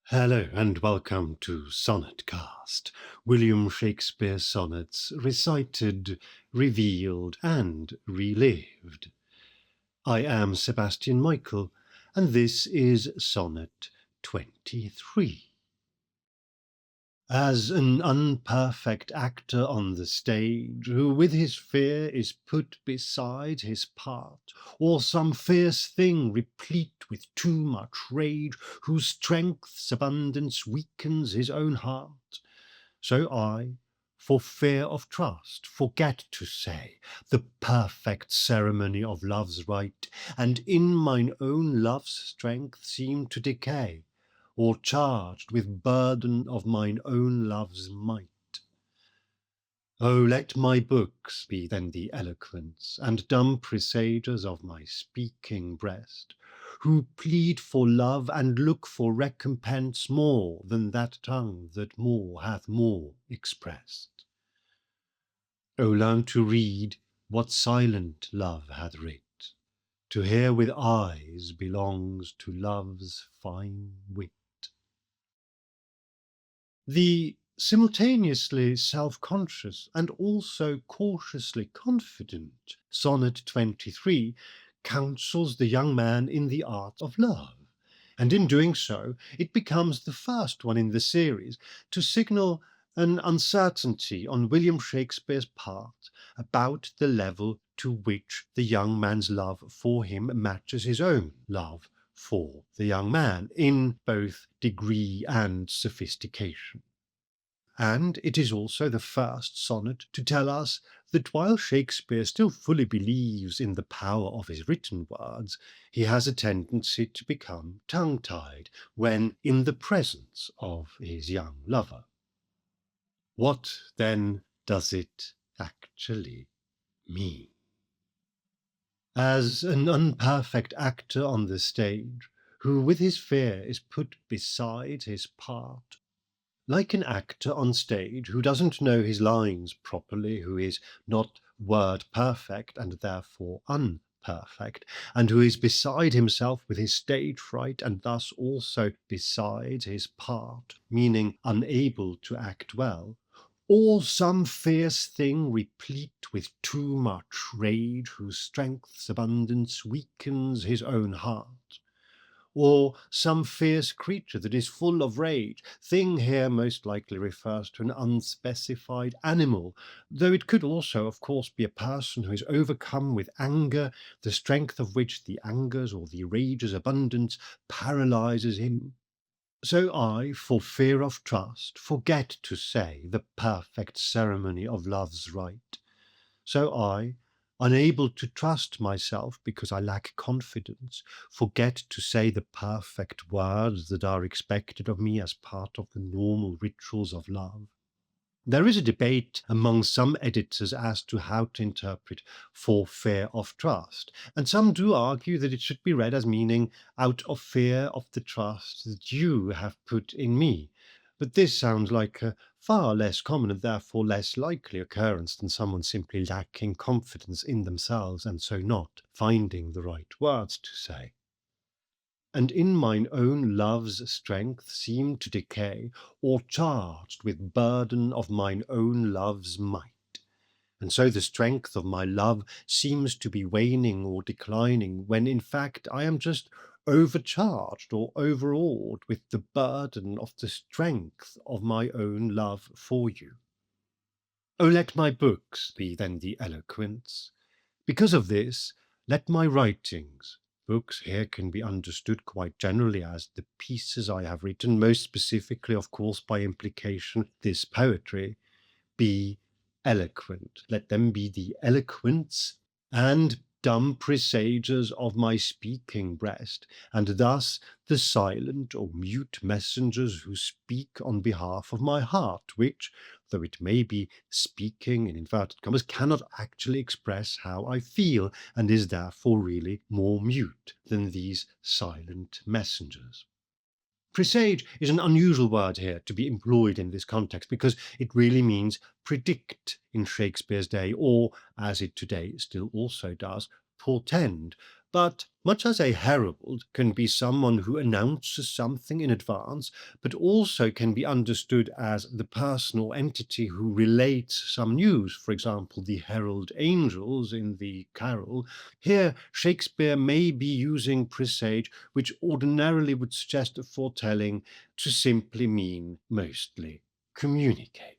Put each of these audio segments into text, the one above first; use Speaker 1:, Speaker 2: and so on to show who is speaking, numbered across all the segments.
Speaker 1: Hello and welcome to Sonnet Cast, William Shakespeare sonnets recited, revealed and relived. I am Sebastian Michael, and this is Sonnet 23. As an unperfect actor on the stage, who with his fear is put beside his part, or some fierce thing replete with too much rage, whose strength's abundance weakens his own heart, so I, for fear of trust, forget to say the perfect ceremony of love's rite, and in mine own love's strength seem to decay, or charged with burden of mine own love's might. Oh, let my books be then the eloquence and dumb presagers of my speaking breast, who plead for love and look for recompense more than that tongue that more hath more expressed. Oh, learn to read what silent love hath writ. To hear with eyes belongs to love's fine wit. The simultaneously self-conscious and also cautiously confident Sonnet 23 counsels the young man in the art of love, and in doing so it becomes the first one in the series to signal an uncertainty on William Shakespeare's part about the level to which the young man's love for him matches his own love for the young man in both degree and sophistication. And it is also the first sonnet to tell us that while Shakespeare still fully believes in the power of his written words, he has a tendency to become tongue-tied when in the presence of his young lover. What, then, does it actually mean? As an unperfect actor on the stage, who with his fear is put beside his part, like an actor on stage who doesn't know his lines properly, who is not word perfect and therefore unperfect, and who is beside himself with his stage fright and thus also beside his part, meaning unable to act well, or some fierce thing replete with too much rage, whose strength's abundance weakens his own heart, or some fierce creature that is full of rage. Thing here most likely refers to an unspecified animal, though it could also, of course, be a person who is overcome with anger, the strength of which the anger's or the rage's abundance paralyzes him. So I, for fear of trust, forget to say the perfect ceremony of love's rite. So I, unable to trust myself because I lack confidence, forget to say the perfect words that are expected of me as part of the normal rituals of love. There is a debate among some editors as to how to interpret for fear of trust, and some do argue that it should be read as meaning out of fear of the trust that you have put in me. But this sounds like a far less common and therefore less likely occurrence than someone simply lacking confidence in themselves and so not finding the right words to say. And in mine own love's strength seem to decay, or charged with burden of mine own love's might. And so the strength of my love seems to be waning or declining, when in fact I am just overcharged or overawed with the burden of the strength of my own love for you. Oh, let my books be then the eloquence. Because of this, let my writings, books here can be understood quite generally as the pieces I have written, most specifically, of course, by implication, this poetry, be eloquent. Let them be the eloquence and dumb presagers of my speaking breast, and thus the silent or mute messengers who speak on behalf of my heart, which, though it may be speaking in inverted commas, cannot actually express how I feel, and is therefore really more mute than these silent messengers. Presage is an unusual word here to be employed in this context because it really means predict in Shakespeare's day, or, as it today still also does, portend, But much as a herald can be someone who announces something in advance, but also can be understood as the person or entity who relates some news, for example, the herald angels in the carol, here Shakespeare may be using presage, which ordinarily would suggest a foretelling, to simply mean mostly communicate.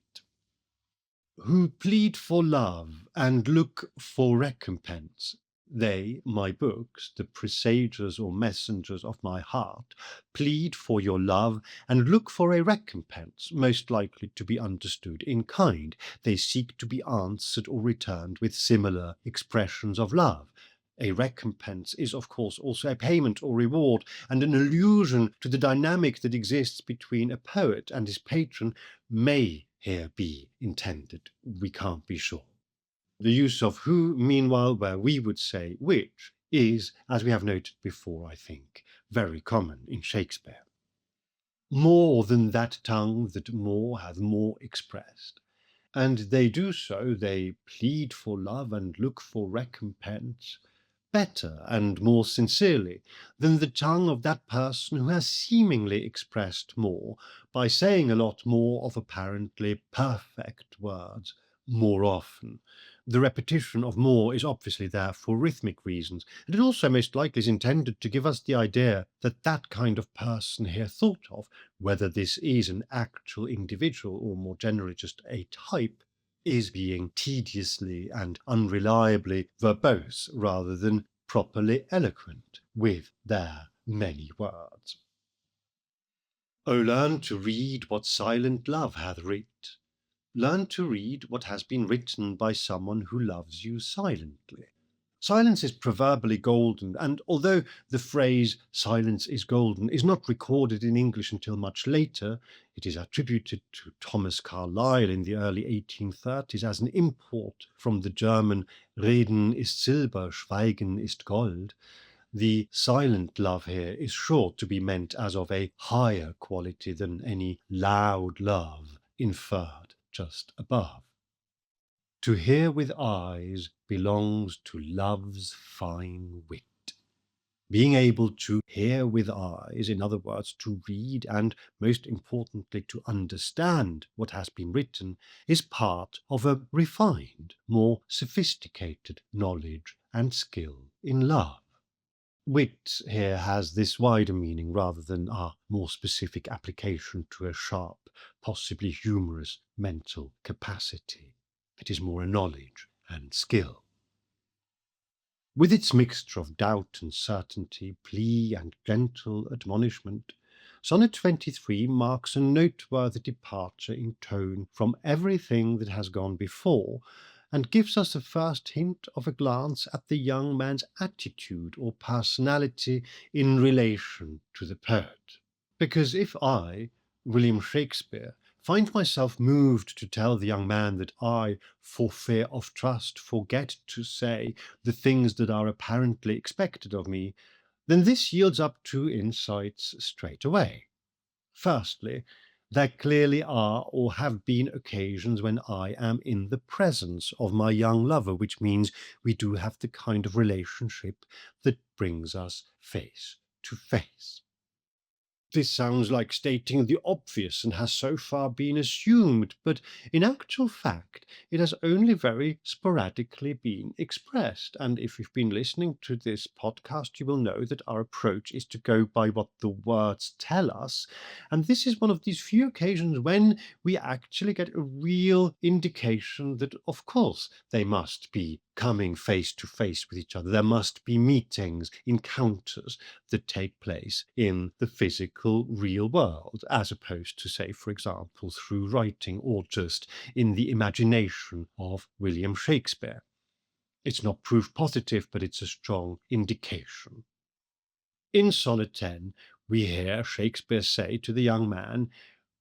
Speaker 1: Who plead for love and look for recompense. They, my books, the presagers or messengers of my heart, plead for your love and look for a recompense, most likely to be understood in kind. They seek to be answered or returned with similar expressions of love. A recompense is, of course, also a payment or reward, and an allusion to the dynamic that exists between a poet and his patron may here be intended. We can't be sure. The use of who, meanwhile, where we would say which, is, as we have noted before, I think, very common in Shakespeare. More than that tongue that more hath more expressed. And they do so, they plead for love and look for recompense, better and more sincerely than the tongue of that person who has seemingly expressed more by saying a lot more of apparently perfect words more often. The repetition of more is obviously there for rhythmic reasons, and it also most likely is intended to give us the idea that that kind of person here thought of, whether this is an actual individual or more generally just a type, is being tediously and unreliably verbose rather than properly eloquent with their many words. O learn to read what silent love hath writ. Learn to read what has been written by someone who loves you silently. Silence is proverbially golden, and although the phrase silence is golden is not recorded in English until much later, it is attributed to Thomas Carlyle in the early 1830s as an import from the German Reden ist Silber, Schweigen ist Gold. The silent love here is sure to be meant as of a higher quality than any loud love inferred just above. To hear with eyes belongs to love's fine wit. Being able to hear with eyes, in other words, to read and, most importantly, to understand what has been written, is part of a refined, more sophisticated knowledge and skill in love. Wit here has this wider meaning rather than our more specific application to a sharp, possibly humorous mental capacity. It is more a knowledge and skill. With its mixture of doubt and certainty, plea and gentle admonishment, Sonnet 23 marks a noteworthy departure in tone from everything that has gone before, and gives us a first hint of a glance at the young man's attitude or personality in relation to the poet. Because if I, William Shakespeare, find myself moved to tell the young man that I, for fear of trust, forget to say the things that are apparently expected of me, then this yields up two insights straight away. Firstly, there clearly are or have been occasions when I am in the presence of my young lover, which means we do have the kind of relationship that brings us face to face. This sounds like stating the obvious and has so far been assumed, but in actual fact, it has only very sporadically been expressed. And if you've been listening to this podcast, you will know that our approach is to go by what the words tell us. And this is one of these few occasions when we actually get a real indication that, of course, they must be coming face to face with each other. There must be meetings, encounters that take place in the physical, real world, as opposed to, say, for example, through writing or just in the imagination of William Shakespeare. It's not proof positive, but it's a strong indication. In Sonnet 10, we hear Shakespeare say to the young man,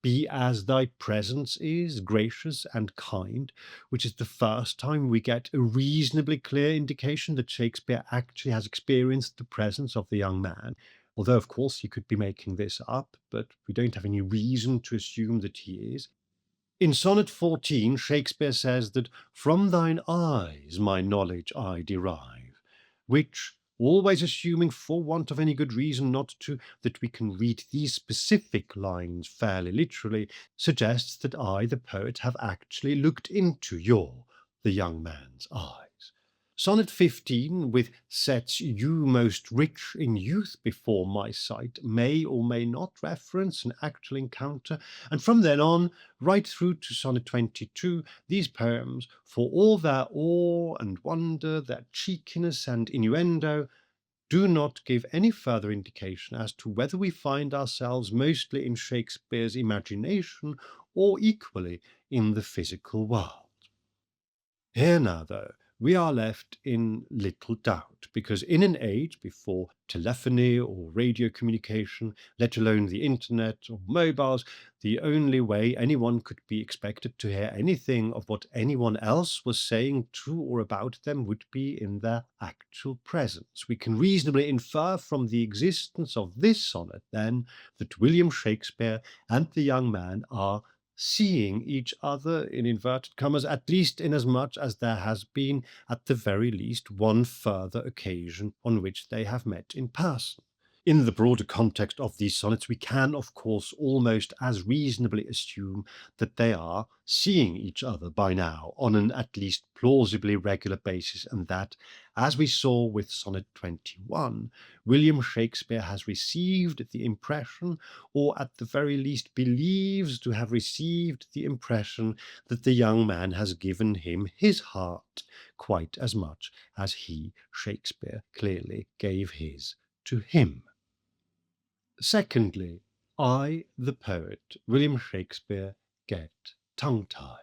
Speaker 1: "Be as thy presence is, gracious and kind," which is the first time we get a reasonably clear indication that Shakespeare actually has experienced the presence of the young man. Although, of course, he could be making this up, but we don't have any reason to assume that he is. In Sonnet 14, Shakespeare says that "from thine eyes my knowledge I derive," which, always assuming for want of any good reason not to, that we can read these specific lines fairly literally, suggests that I, the poet, have actually looked into the young man's eyes. Sonnet 15, with sets you most rich in youth before my sight, may or may not reference an actual encounter, and from then on, right through to Sonnet 22, these poems, for all their awe and wonder, their cheekiness and innuendo, do not give any further indication as to whether we find ourselves mostly in Shakespeare's imagination or equally in the physical world. Here now, though, we are left in little doubt, because in an age before telephony or radio communication, let alone the internet or mobiles, the only way anyone could be expected to hear anything of what anyone else was saying to or about them would be in their actual presence. We can reasonably infer from the existence of this sonnet, then, that William Shakespeare and the young man are seeing each other in inverted commas, at least inasmuch as there has been, at the very least, one further occasion on which they have met in person. In the broader context of these sonnets, we can, of course, almost as reasonably assume that they are seeing each other by now on an at least plausibly regular basis, and that, as we saw with Sonnet 21, William Shakespeare has received the impression, or at the very least believes to have received the impression, that the young man has given him his heart quite as much as he, Shakespeare, clearly gave his to him. Secondly, I, the poet, William Shakespeare, get tongue-tied.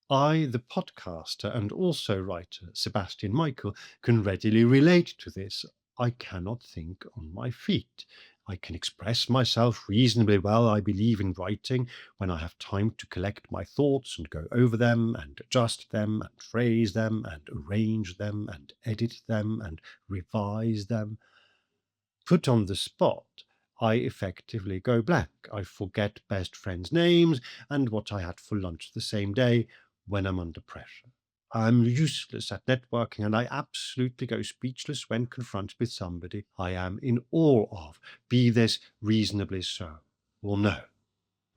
Speaker 1: I, the podcaster and also writer, Sebastian Michael, can readily relate to this. I cannot think on my feet. I can express myself reasonably well, I believe, in writing, when I have time to collect my thoughts and go over them and adjust them and phrase them and arrange them and edit them and revise them. Put on the spot, I effectively go blank. I forget best friends' names and what I had for lunch the same day when I'm under pressure. I'm useless at networking, and I absolutely go speechless when confronted with somebody I am in awe of, be this reasonably so or no.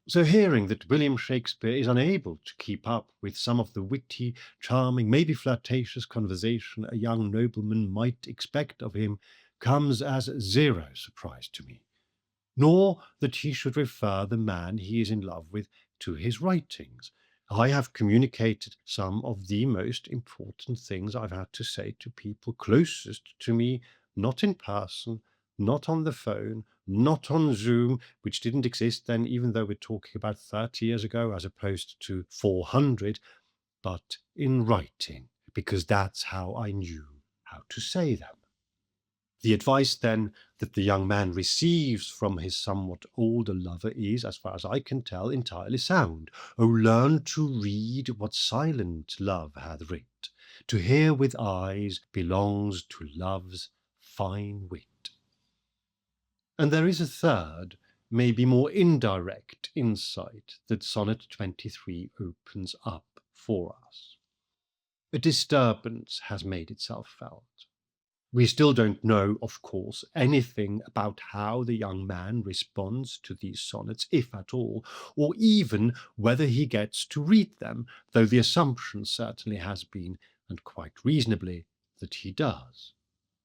Speaker 1: So hearing that William Shakespeare is unable to keep up with some of the witty, charming, maybe flirtatious conversation a young nobleman might expect of him comes as zero surprise to me, nor that he should refer the man he is in love with to his writings. I have communicated some of the most important things I've had to say to people closest to me, not in person, not on the phone, not on Zoom, which didn't exist then, even though we're talking about 30 years ago as opposed to 400, but in writing, because that's how I knew how to say them. The advice, then, that the young man receives from his somewhat older lover is, as far as I can tell, entirely sound. Oh, learn to read what silent love hath writ. To hear with eyes belongs to love's fine wit. And there is a third, maybe more indirect insight that Sonnet 23 opens up for us. A disturbance has made itself felt. We still don't know, of course, anything about how the young man responds to these sonnets, if at all, or even whether he gets to read them, though the assumption certainly has been, and quite reasonably, that he does.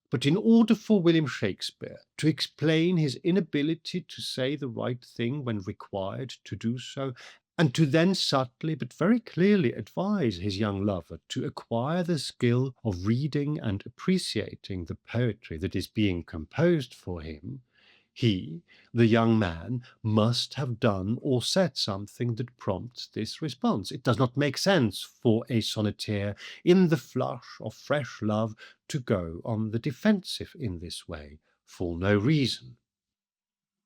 Speaker 1: But in order for William Shakespeare to explain his inability to say the right thing when required to do so, and to then subtly but very clearly advise his young lover to acquire the skill of reading and appreciating the poetry that is being composed for him, he, the young man, must have done or said something that prompts this response. It does not make sense for a sonneteer in the flush of fresh love to go on the defensive in this way, for no reason.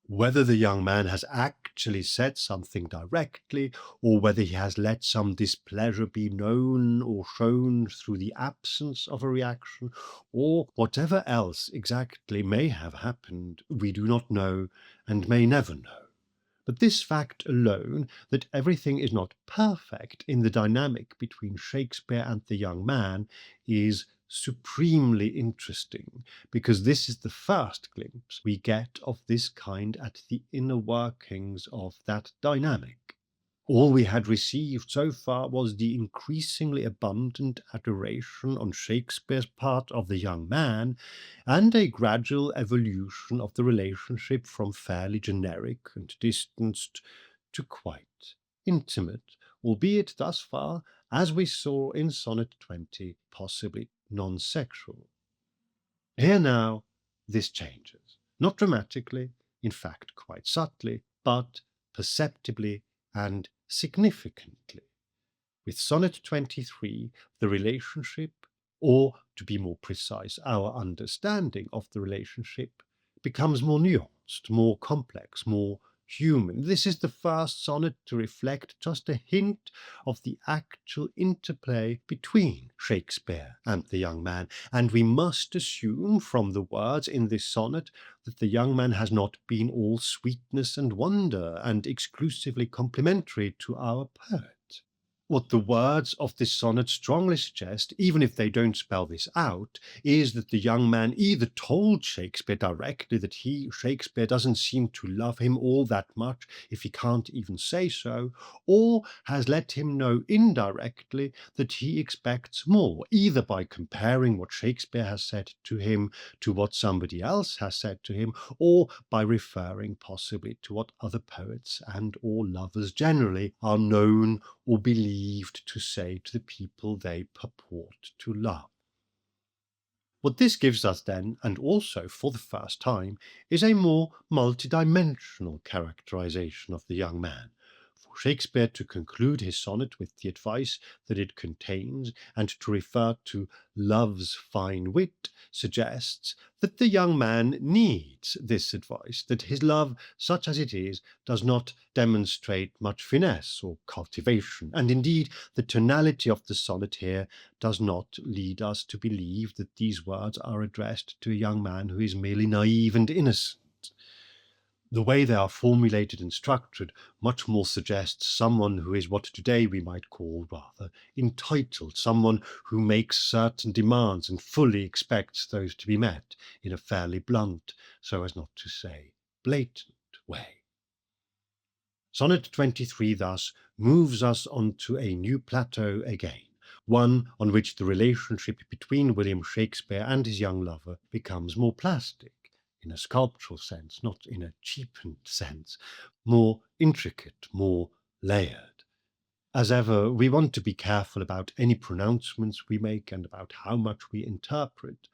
Speaker 1: Whether the young man has actually said something directly, or whether he has let some displeasure be known or shown through the absence of a reaction, or whatever else exactly may have happened, we do not know and may never know. But this fact alone, that everything is not perfect in the dynamic between Shakespeare and the young man, is supremely interesting, because this is the first glimpse we get of this kind at the inner workings of that dynamic. All we had received so far was the increasingly abundant adoration on Shakespeare's part of the young man, and a gradual evolution of the relationship from fairly generic and distanced to quite intimate, albeit thus far, as we saw in Sonnet 20, possibly non-sexual. Here now, this changes, not dramatically, in fact quite subtly, but perceptibly and significantly. With Sonnet 23, the relationship, or to be more precise, our understanding of the relationship, becomes more nuanced, more complex, more human. This is the first sonnet to reflect just a hint of the actual interplay between Shakespeare and the young man, and we must assume from the words in this sonnet that the young man has not been all sweetness and wonder and exclusively complimentary to our poet. What the words of this sonnet strongly suggest, even if they don't spell this out, is that the young man either told Shakespeare directly that Shakespeare, doesn't seem to love him all that much, if he can't even say so, or has let him know indirectly that he expects more, either by comparing what Shakespeare has said to him to what somebody else has said to him, or by referring possibly to what other poets and or lovers generally are known or believed to say to the people they purport to love. What this gives us then, and also for the first time, is a more multidimensional characterization of the young man. For Shakespeare to conclude his sonnet with the advice that it contains, and to refer to love's fine wit, suggests that the young man needs this advice, that his love, such as it is, does not demonstrate much finesse or cultivation, and indeed the tonality of the sonnet here does not lead us to believe that these words are addressed to a young man who is merely naive and innocent. The way they are formulated and structured much more suggests someone who is what today we might call rather entitled, someone who makes certain demands and fully expects those to be met in a fairly blunt, so as not to say blatant way. Sonnet 23 thus moves us onto a new plateau again, one on which the relationship between William Shakespeare and his young lover becomes more plastic, in a sculptural sense, not in a cheapened sense, more intricate, more layered. As ever, we want to be careful about any pronouncements we make and about how much we interpret,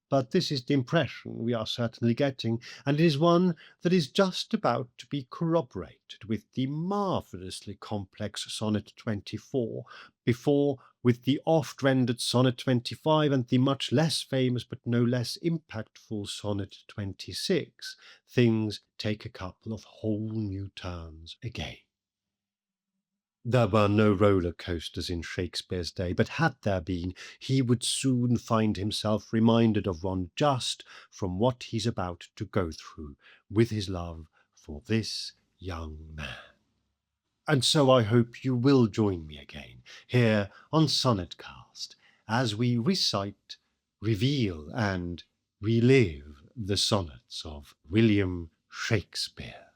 Speaker 1: but this is the impression we are certainly getting, and it is one that is just about to be corroborated with the marvellously complex Sonnet 24, before, with the oft-rendered Sonnet 25 and the much less famous but no less impactful Sonnet 26, things take a couple of whole new turns again. There were no roller coasters in Shakespeare's day, but had there been, he would soon find himself reminded of one just from what he's about to go through with his love for this young man. And so I hope you will join me again here on Sonnetcast as we recite, reveal and relive the sonnets of William Shakespeare.